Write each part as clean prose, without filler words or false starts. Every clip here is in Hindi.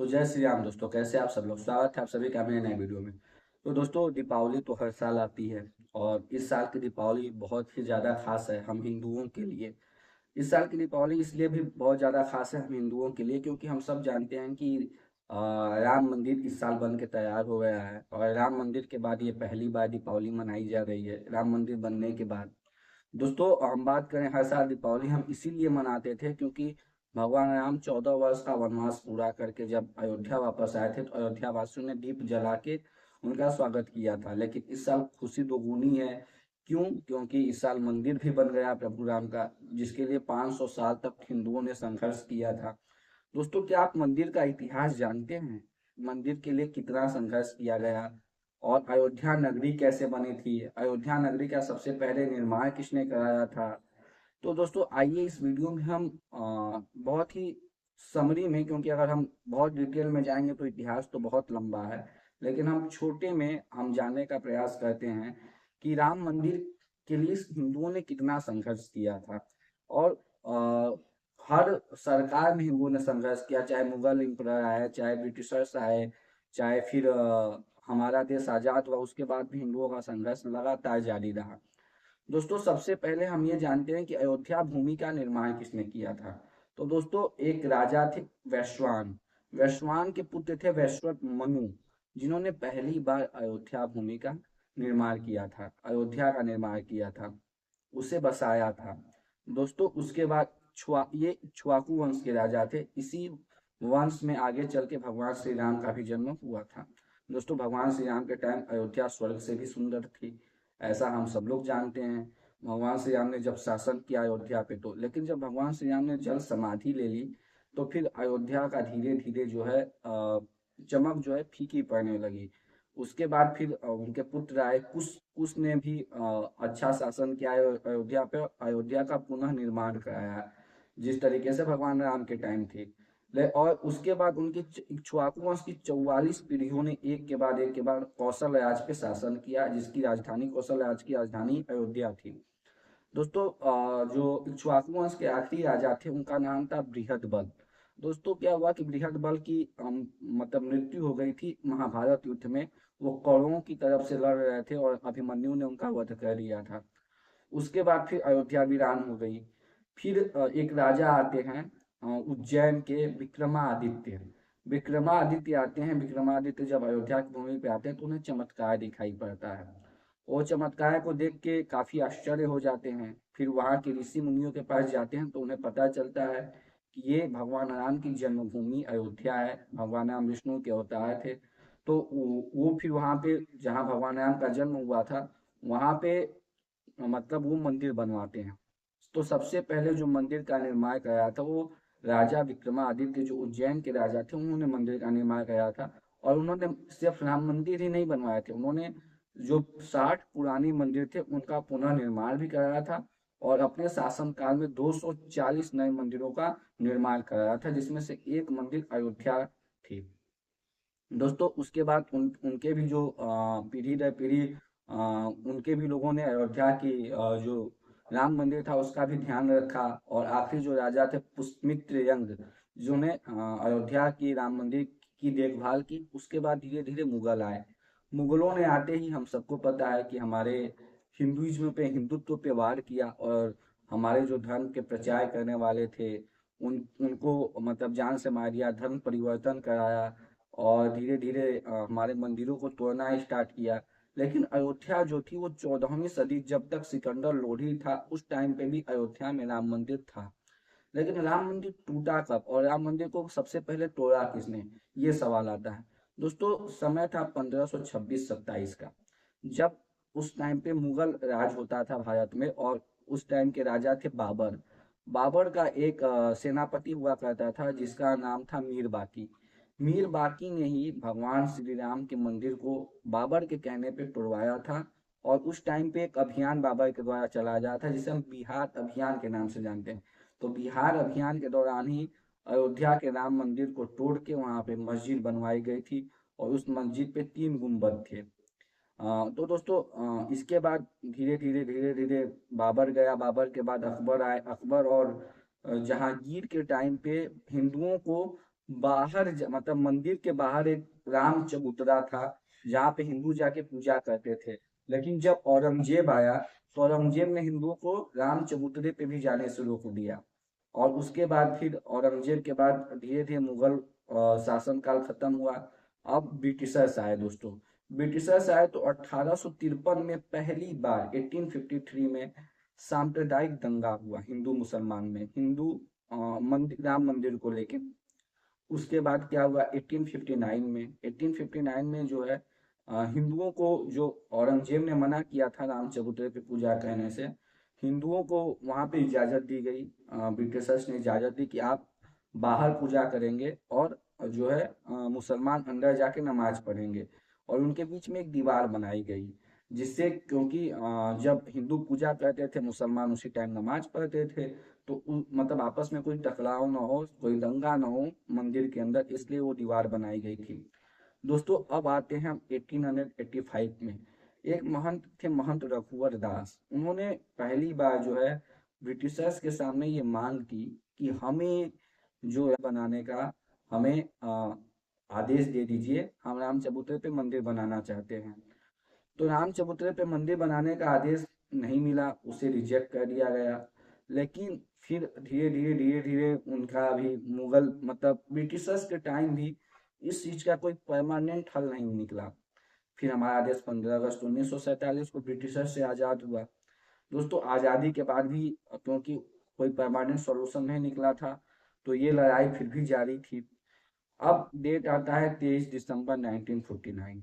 तो जय श्री राम दोस्तों, कैसे आप सब लोग। स्वागत है आप सभी का मेरे नए वीडियो में। तो दोस्तों, दीपावली तो हर साल आती है और इस साल की दीपावली बहुत ही ज़्यादा खास है हम हिंदुओं के लिए। इस साल की दीपावली इसलिए भी बहुत ज़्यादा खास है हम हिंदुओं के लिए क्योंकि हम सब जानते हैं कि राम मंदिर इस साल बन के तैयार हो गया है और राम मंदिर के बाद ये पहली बार दीपावली मनाई जा रही है राम मंदिर बनने के बाद। दोस्तों, हम बात करें हर साल दीपावली हम इसीलिए मनाते थे क्योंकि भगवान राम 14 वर्ष का वनवास पूरा करके जब अयोध्या वापस आए थे तो अयोध्या वासियों ने दीप जला के उनका स्वागत किया था। लेकिन इस साल खुशी दोगुनी है। क्यों? क्योंकि इस साल मंदिर भी बन गया प्रभु राम का, जिसके लिए 500 साल तक हिंदुओं ने संघर्ष किया था। दोस्तों, क्या आप मंदिर का इतिहास जानते हैं? मंदिर के लिए कितना संघर्ष किया गया और अयोध्या नगरी कैसे बनी थी? अयोध्या नगरी का सबसे पहले निर्माण किसने कराया था? तो दोस्तों, आइए इस वीडियो में हम बहुत ही समरी में, क्योंकि अगर हम बहुत डिटेल में जाएंगे तो इतिहास तो बहुत लंबा है, लेकिन हम छोटे में हम जानने का प्रयास करते हैं कि राम मंदिर के लिए हिंदुओं ने कितना संघर्ष किया था। और हर सरकार में हिंदुओं ने संघर्ष किया, चाहे मुगल एम्परर आए, चाहे ब्रिटिशर्स आए, चाहे फिर हमारा देश आजाद हुआ, उसके बाद भी हिंदुओं का संघर्ष लगातार जारी रहा। दोस्तों, सबसे पहले हम ये जानते हैं कि अयोध्या भूमि का निर्माण किसने किया था। तो दोस्तों, एक राजा थे वैश्वान। वैश्वान के पुत्र थे वैश्वत मनु, जिन्होंने पहली बार अयोध्या भूमि का निर्माण किया था, अयोध्या का निर्माण किया था, उसे बसाया था। दोस्तों, उसके बाद ये छुआकू वंश के राजा थे। इसी वंश में आगे चल के भगवान श्री राम का भी जन्म हुआ था। दोस्तों, भगवान श्री राम के टाइम अयोध्या स्वर्ग से भी सुंदर थी, ऐसा हम सब लोग जानते हैं। भगवान श्री राम ने जब शासन किया अयोध्या पे, तो लेकिन जब भगवान श्री राम ने जल समाधि ले ली तो फिर अयोध्या का धीरे धीरे जो है चमक जो है फीकी पड़ने लगी। उसके बाद फिर उनके पुत्र आए कुश। कुश ने भी अच्छा शासन किया अयोध्या पे, अयोध्या का पुनः निर्माण कराया जिस तरीके से भगवान राम के टाइम थी। और उसके बाद उनके इक्ष्वाकु वंश की 44 पीढ़ियों ने एक के बाद एक के बाद कौशल राज पे शासन किया, जिसकी राजधानी कौशल राज की राजधानी अयोध्या थी। दोस्तों, जो इक्ष्वाकु वंश के आखिरी राजा थे उनका नाम था बृहदबल। दोस्तों, क्या हुआ कि बृहदबल की मतलब मृत्यु हो गई थी महाभारत युद्ध में। वो कौरवों की तरफ से लड़ रहे थे और अभिमन्यु ने उनका वध कर दिया था। उसके बाद फिर अयोध्या वीरान हो गई। फिर एक राजा आते हैं उज्जैन के विक्रमादित्य। विक्रमादित्य आते हैं। विक्रमादित्य जब अयोध्या की भूमि पे आते हैं तो उन्हें चमत्कार दिखाई पड़ता है। वो चमत्कार को देख के काफी आश्चर्य हो जाते हैं। फिर वहाँ के ऋषि मुनियों के पास जाते हैं तो उन्हें पता चलता है कि ये भगवान राम की जन्मभूमि अयोध्या है, भगवान राम विष्णु के अवतार थे। तो वो फिर वहाँ पे जहाँ भगवान राम का जन्म हुआ था वहाँ पे मतलब वो मंदिर बनवाते हैं। तो सबसे पहले जो मंदिर का निर्माण कराया था वो राजा विक्रमादित्य, जो उज्जैन के राजा थे, उन्होंने मंदिर का निर्माण कराया था। और उन्होंने सिर्फ राम मंदिर ही नहीं बनवाए थे, उन्होंने जो 60 पुरानी मंदिर थे उनका पुनर्निर्माण भी कराया था और अपने शासनकाल में 240 नए मंदिरों का निर्माण कराया था, जिसमें से एक मंदिर अयोध्या थी। दोस्तों, उसके बाद उनके भी जो पीढ़ी दर पीढ़ी उनके भी लोगों ने अयोध्या की जो राम मंदिर था उसका भी ध्यान रखा। और आखिरी जो राजा थे पुष्यमित्र यंग, जिन्होंने अयोध्या की राम मंदिर की देखभाल की। उसके बाद धीरे धीरे मुगल आए। मुगलों ने आते ही हम सबको पता है कि हमारे हिंदुइज्म पे, हिंदुत्व पे वार किया और हमारे जो धर्म के प्रचार करने वाले थे उनको मतलब जान से मार दिया, धर्म परिवर्तन कराया और धीरे धीरे हमारे मंदिरों को तोड़ना स्टार्ट किया। लेकिन अयोध्या जो थी वो 14वीं सदी, जब तक सिकंदर लोधी था उस टाइम पे भी अयोध्या में राम मंदिर था। लेकिन राम मंदिर टूटा कब और राम मंदिर को सबसे पहले तोड़ा किसने, ये सवाल आता है। दोस्तों, समय था 1526-27 का, जब उस टाइम पे मुगल राज होता था भारत में और उस टाइम के राजा थे बाबर। बाबर का एक सेनापति हुआ करता था जिसका नाम था मीर बाकी। मीर बाकी ने ही भगवान श्री राम के मंदिर को बाबर के कहने पे तोड़वाया था। और उस टाइम पे एक अभियान बाबर के द्वारा चलाया जाता था जिसे हम बिहार अभियान के नाम से जानते हैं। तो बिहार अभियान के दौरान ही अयोध्या के राम मंदिर को तोड़ के वहां पे मस्जिद बनवाई गई थी और उस मस्जिद पे 3 गुंबद थे। तो दोस्तों, इसके बाद धीरे धीरे धीरे धीरे बाबर गया। बाबर के बाद अकबर आए। अकबर और जहांगीर के टाइम पे हिंदुओं को बाहर मतलब मंदिर के बाहर एक राम चबूतरा था, जहाँ पे हिंदू जाके पूजा करते थे। लेकिन जब औरंगजेब आया, तो औरंगजेब ने हिंदुओं को राम चबूतरे पे भी जाने से रोक दिया। और उसके बाद फिर औरंगजेब के बाद धीरे धीरे मुगल शासनकाल खत्म हुआ। अब ब्रिटिशर्स आए दोस्तों। ब्रिटिशर्स आए तो 1853 में पहली बार 1853 में सांप्रदायिक दंगा हुआ हिंदू मुसलमान में, हिंदू मंदिर, राम मंदिर को लेके। उसके बाद क्या हुआ 1859 में, 1859 में जो है हिंदुओं को, जो औरंगजेब ने मना किया था राम चबूतरे पे पूजा करने से, हिंदुओं को वहां पे इजाजत दी गई। ब्रिटिशर्स ने इजाजत दी कि आप बाहर पूजा करेंगे और जो है मुसलमान अंदर जाके नमाज पढ़ेंगे। और उनके बीच में एक दीवार बनाई गई, जिससे, क्योंकि जब हिंदू पूजा करते थे, मुसलमान उसी टाइम नमाज पढ़ते थे, तो मतलब आपस में कोई टकराव ना हो, कोई दंगा ना हो मंदिर के अंदर, इसलिए वो दीवार बनाई गई थी। दोस्तों अब आते हैं हम 1885 में। एक महंत थे, महंत रघुवर दास। उन्होंने पहली बार जो है ब्रिटिशर्स के सामने ये मांग की कि हमें जो है बनाने का, हमें आदेश दे दीजिए, हम राम चबूतरे पे मंदिर बनाना चाहते हैं। तो राम चबूतरे पे मंदिर बनाने का आदेश नहीं मिला, उसे रिजेक्ट कर दिया गया। लेकिन फिर धीरे धीरे उनका भी मुगल मतलब ब्रिटिशर्स के टाइम भी इस चीज का कोई परमानेंट हल नहीं निकला। फिर हमारा देश 15 अगस्त 1947 को ब्रिटिशर्स से आजाद हुआ। दोस्तों आजादी के बाद भी क्योंकि कोई परमानेंट सॉल्यूशन नहीं निकला था, तो ये लड़ाई फिर भी जारी थी। अब डेट आता है 23 दिसंबर 1949,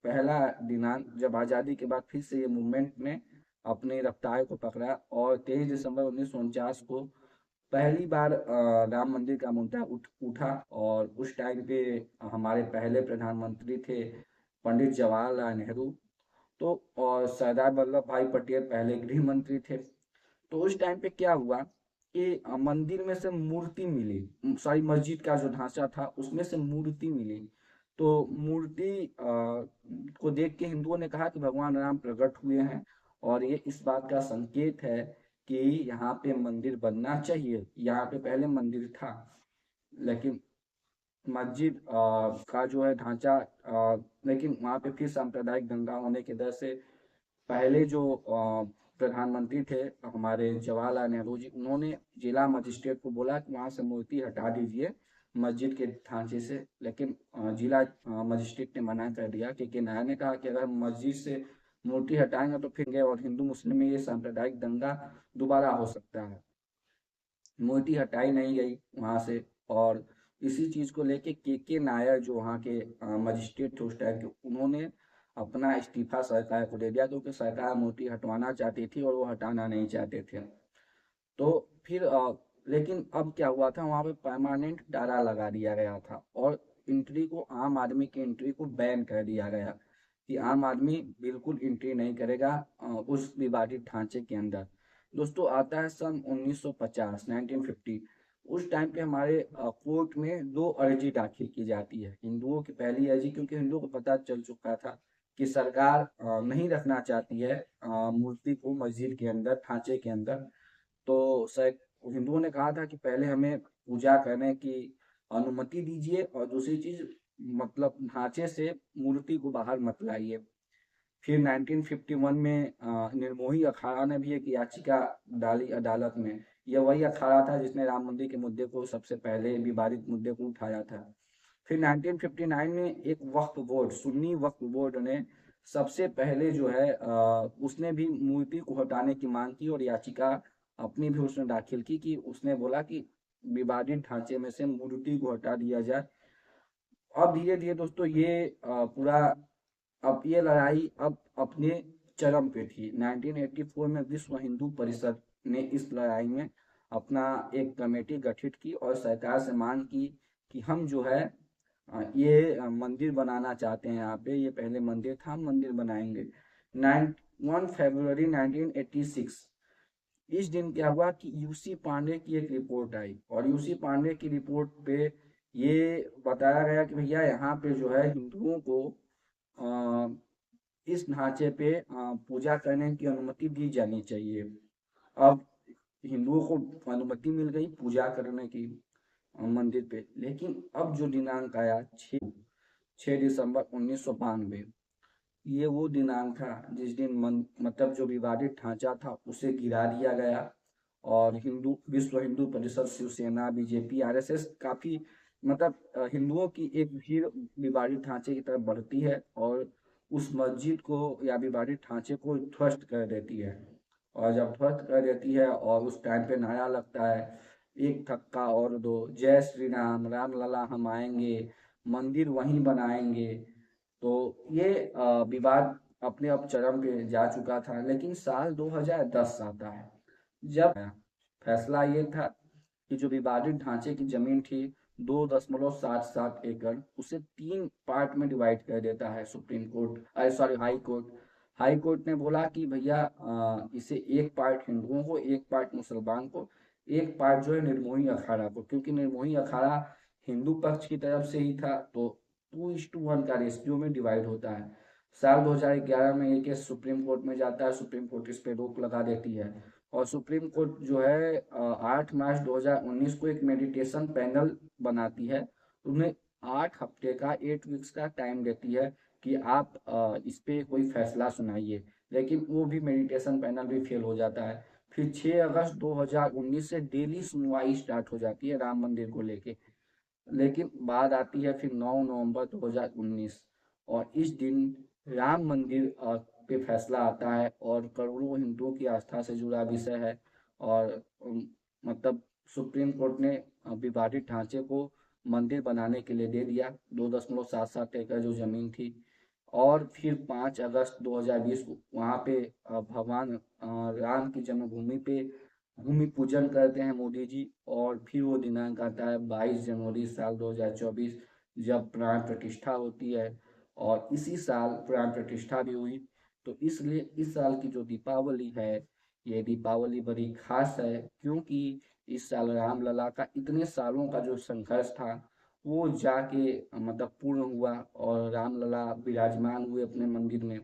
पहला दिनांक जब आज़ादी के बाद फिर से ये मूवमेंट ने अपने रफ्तार को पकड़ा। और 23 दिसंबर 1949 को पहली बार राम मंदिर का मुद्दा उठा। और उस टाइम पे हमारे पहले प्रधानमंत्री थे पंडित जवाहरलाल नेहरू। तो और सरदार वल्लभ भाई पटेल पहले गृह मंत्री थे। तो उस टाइम पे क्या हुआ कि मंदिर में से मूर्ति मिली, सॉरी मस्जिद का जो ढांचा था उसमें से मूर्ति मिली। तो मूर्ति को देख के हिंदुओं ने कहा कि भगवान राम प्रकट हुए हैं, और ये इस बात का संकेत है कि यहाँ पे मंदिर बनना चाहिए। यहाँ पे पहले मंदिर था, लेकिन मस्जिद का जो है ढांचा, लेकिन वहाँ पे फिर सांप्रदायिक दंगा होने की वजह से पहले जो प्रधानमंत्री थे हमारे जवाहरलाल नेहरू जी, उन्होंने जिला मजिस्ट्रेट को बोला कि वहां से मूर्ति हटा दीजिए मस्जिद के ढांचे से। लेकिन जिला मजिस्ट्रेट ने मना कर दिया, क्योंकि न्याय ने कहा कि अगर मस्जिद से मूर्ति हटाएंगे तो फिर और हिंदू मुस्लिम में ये सांप्रदायिक दंगा दोबारा हो सकता है। मूर्ति हटाई नहीं गई वहां से। और इसी चीज को लेके के नायर जो वहाँ के मजिस्ट्रेट थे उस टाइम के, उन्होंने अपना इस्तीफा सरकार को दे दिया, क्योंकि सरकार मूर्ति हटवाना चाहती थी और वो हटाना नहीं चाहते थे। तो फिर लेकिन अब क्या हुआ था, वहां पे परमानेंट ताला लगा दिया गया था, और एंट्री को, आम आदमी की एंट्री को बैन कर दिया गया कि आम आदमी बिल्कुल एंट्री नहीं करेगा उस विवादित ढांचे के अंदर। दोस्तों आता है सन 1950, 1950। उस टाइम पे हमारे कोर्ट में दो अर्जी दाखिल की जाती है। हिंदुओं की पहली अर्जी, क्योंकि हिंदुओं को पता चल चुका था कि सरकार नहीं रखना चाहती है मूर्ति को मस्जिद के अंदर, ढांचे के अंदर। तो सर, हिंदुओं ने कहा था कि पहले हमें पूजा करने की अनुमति दीजिए, और दूसरी चीज मतलब ढांचे से मूर्ति को बाहर मत लाइए। फिर 1951 में निर्मोही अखाड़ा ने भी एक याचिका डाली अदालत में। यह वही अखाड़ा था जिसने राम मंदिर के मुद्दे को, सबसे पहले विवादित मुद्दे को उठाया था। फिर 1959 में एक वक्फ बोर्ड, सुन्नी वक्फ बोर्ड ने सबसे पहले जो है उसने भी मूर्ति को हटाने की मांग की, और याचिका अपनी भी उसने दाखिल की कि उसने बोला कि विवादित ढांचे में से मूर्ति को हटा दिया जाए। अब धीरे धीरे दोस्तों ये पूरा, अब ये लड़ाई अब अपने चरम पे थी। 1984 में विश्व हिंदू परिषद ने इस लड़ाई में अपना एक कमेटी गठित की और सरकार से मांग की कि हम जो है ये मंदिर बनाना चाहते हैं यहाँ पे, ये पहले मंदिर था, हम मंदिर बनाएंगे। 1 फरवरी 1986, इस दिन क्या हुआ कि यूसी पांडे की एक रिपोर्ट आई, और यूसी पांडे की रिपोर्ट पे ये बताया गया कि भैया यहाँ पे जो है हिंदुओं को इस ढांचे पे पूजा करने की अनुमति दी जानी चाहिए। अब हिंदुओं को अनुमति मिल गई पूजा करने की। मंदिर पे। लेकिन अब जो दिनांक आया 6 दिसंबर 1992, ये वो दिनांक था जिस दिन मतलब जो विवादित ढांचा था उसे गिरा दिया गया, और विश्व हिंदू परिषद, शिवसेना, बीजेपी, आरएसएस काफी मतलब हिंदुओं की एक भीड़ विवादित ढांचे की तरफ बढ़ती है और उस मस्जिद को या विवादित ढांचे को ध्वस्त कर देती है। और जब ध्वस्त कर देती है और उस टाइम पे नारा लगता है, एक थक्का और दो, जय श्री राम, राम लला हम आएंगे, मंदिर वहीं बनाएंगे। तो ये विवाद अपने अब चरम पे जा चुका था। लेकिन साल 2010 आता है, जब फैसला ये था कि जो विवादित ढांचे की जमीन थी 2.77 एकड़, उसे 3 पार्ट में डिवाइड कर देता है सुप्रीम कोर्ट, अरे sorry, high court. High court ने बोला कि भैया इसे एक पार्ट हिंदुओं को, एक पार्ट मुसलमान को, एक पार्ट जो है निर्मोही अखाड़ा को, क्योंकि निर्मोही अखाड़ा हिंदू पक्ष की तरफ से ही था, तो 2:1 का रेशियो में डिवाइड होता है। साल 2011 में ये केस सुप्रीम कोर्ट में जाता है, सुप्रीम कोर्ट इस पे रोक लगा देती है, और सुप्रीम कोर्ट जो है 8 मार्च 2019 को एक मेडिटेशन पैनल बनाती है। उन्हें 8 हफ्ते का, 8 वीक्स का टाइम देती है कि आप इस पे कोई फैसला सुनाइए। लेकिन वो भी मेडिटेशन पैनल भी फेल हो जाता है। फिर 6 अगस्त 2019 से डेली सुनवाई स्टार्ट हो जाती है राम मंदिर को लेके। लेकिन बाद आती है फिर 9 नवंबर 2019, और इस दिन राम मंदिर पे फैसला आता है, और करोड़ों हिंदुओं की आस्था से जुड़ा विषय है। और मतलब सुप्रीम कोर्ट ने विवादित ढांचे को मंदिर बनाने के लिए दे दिया, 2.77 एकड़ जो जमीन थी। और फिर 5 अगस्त 2020 को वहाँ पे भगवान राम की जन्मभूमि पे भूमि पूजन करते हैं मोदी जी। और फिर वो दिनांक आता है 22 जनवरी साल 2024, जब प्राण प्रतिष्ठा होती है, और इसी साल प्राण प्रतिष्ठा भी हुई। तो इसलिए इस साल की जो दीपावली है, ये दीपावली बड़ी खास है, क्योंकि इस साल रामलला का इतने सालों का जो संघर्ष था वो जाके मतलब पूर्ण हुआ, और रामलला विराजमान हुए अपने मंदिर में।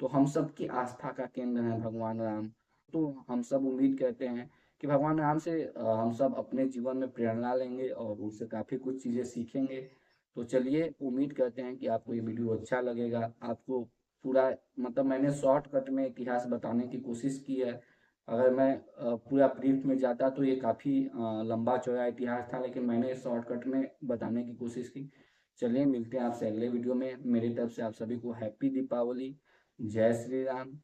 तो हम सब की आस्था का केंद्र है भगवान राम। तो हम सब उम्मीद करते हैं कि भगवान राम से हम सब अपने जीवन में प्रेरणा लेंगे और उनसे काफ़ी कुछ चीज़ें सीखेंगे। तो चलिए, उम्मीद करते हैं कि आपको ये वीडियो अच्छा लगेगा। आपको पूरा मतलब मैंने शॉर्टकट में इतिहास बताने की कोशिश की है। अगर मैं पूरा ब्रीफ में जाता तो ये काफ़ी लंबा चौड़ा इतिहास था, लेकिन मैंने शॉर्टकट में बताने की कोशिश की। चलिए, मिलते हैं आपसे अगले वीडियो में। मेरी तरफ से आप सभी को हैप्पी दीपावली। जय श्री राम।